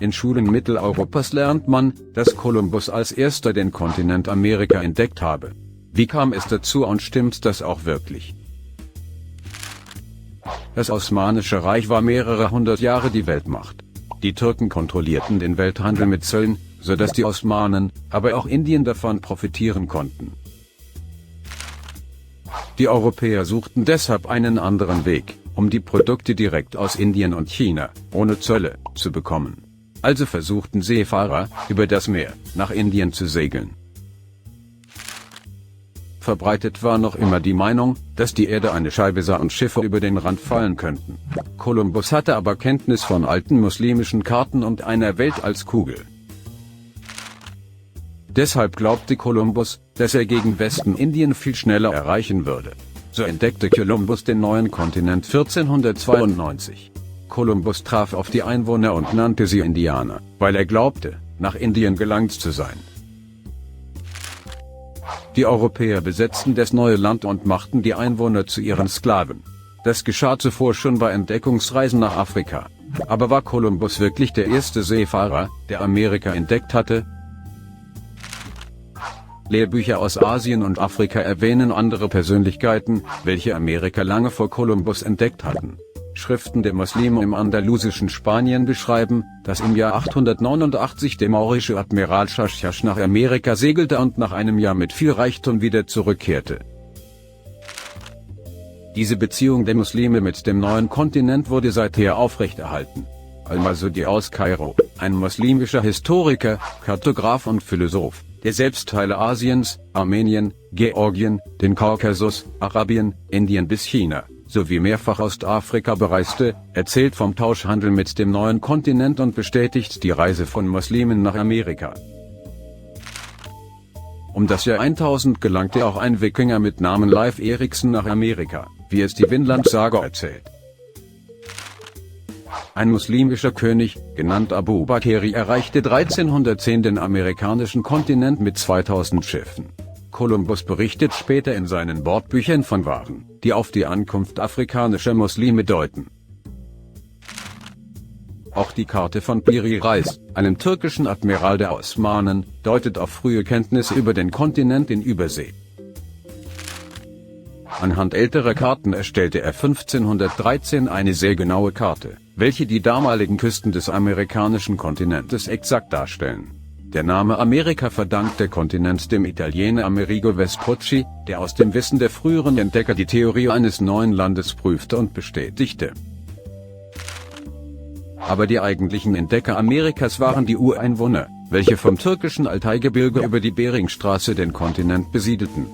In Schulen Mitteleuropas lernt man, dass Kolumbus als erster den Kontinent Amerika entdeckt habe. Wie kam es dazu und stimmt das auch wirklich? Das Osmanische Reich war mehrere hundert Jahre die Weltmacht. Die Türken kontrollierten den Welthandel mit Zöllen, sodass die Osmanen, aber auch Indien davon profitieren konnten. Die Europäer suchten deshalb einen anderen Weg, um die Produkte direkt aus Indien und China, ohne Zölle, zu bekommen. Also versuchten Seefahrer, über das Meer, nach Indien zu segeln. Verbreitet war noch immer die Meinung, dass die Erde eine Scheibe sei und Schiffe über den Rand fallen könnten. Kolumbus hatte aber Kenntnis von alten muslimischen Karten und einer Welt als Kugel. Deshalb glaubte Kolumbus, dass er gegen Westen Indien viel schneller erreichen würde. So entdeckte Kolumbus den neuen Kontinent 1492. Kolumbus traf auf die Einwohner und nannte sie Indianer, weil er glaubte, nach Indien gelangt zu sein. Die Europäer besetzten das neue Land und machten die Einwohner zu ihren Sklaven. Das geschah zuvor schon bei Entdeckungsreisen nach Afrika. Aber war Kolumbus wirklich der erste Seefahrer, der Amerika entdeckt hatte? Lehrbücher aus Asien und Afrika erwähnen andere Persönlichkeiten, welche Amerika lange vor Kolumbus entdeckt hatten. Schriften der Muslime im andalusischen Spanien beschreiben, dass im Jahr 889 der maurische Admiral Schaschas nach Amerika segelte und nach einem Jahr mit viel Reichtum wieder zurückkehrte. Diese Beziehung der Muslime mit dem neuen Kontinent wurde seither aufrechterhalten. Al-Masudi aus Kairo, ein muslimischer Historiker, Kartograf und Philosoph, der selbst Teile Asiens, Armenien, Georgien, den Kaukasus, Arabien, Indien bis China, sowie mehrfach Ostafrika bereiste, erzählt vom Tauschhandel mit dem neuen Kontinent und bestätigt die Reise von Muslimen nach Amerika. Um das Jahr 1000 gelangte auch ein Wikinger mit Namen Leif Erikson nach Amerika, wie es die Vinland-Saga erzählt. Ein muslimischer König, genannt Abu Bakeri, erreichte 1310 den amerikanischen Kontinent mit 2000 Schiffen. Kolumbus berichtet später in seinen Bordbüchern von Waren, die auf die Ankunft afrikanischer Muslime deuten. Auch die Karte von Piri Reis, einem türkischen Admiral der Osmanen, deutet auf frühe Kenntnisse über den Kontinent in Übersee. Anhand älterer Karten erstellte er 1513 eine sehr genaue Karte, welche die damaligen Küsten des amerikanischen Kontinentes exakt darstellen. Der Name Amerika verdankt der Kontinent dem Italiener Amerigo Vespucci, der aus dem Wissen der früheren Entdecker die Theorie eines neuen Landes prüfte und bestätigte. Aber die eigentlichen Entdecker Amerikas waren die Ureinwohner, welche vom türkischen Altaigebirge über die Beringstraße den Kontinent besiedelten.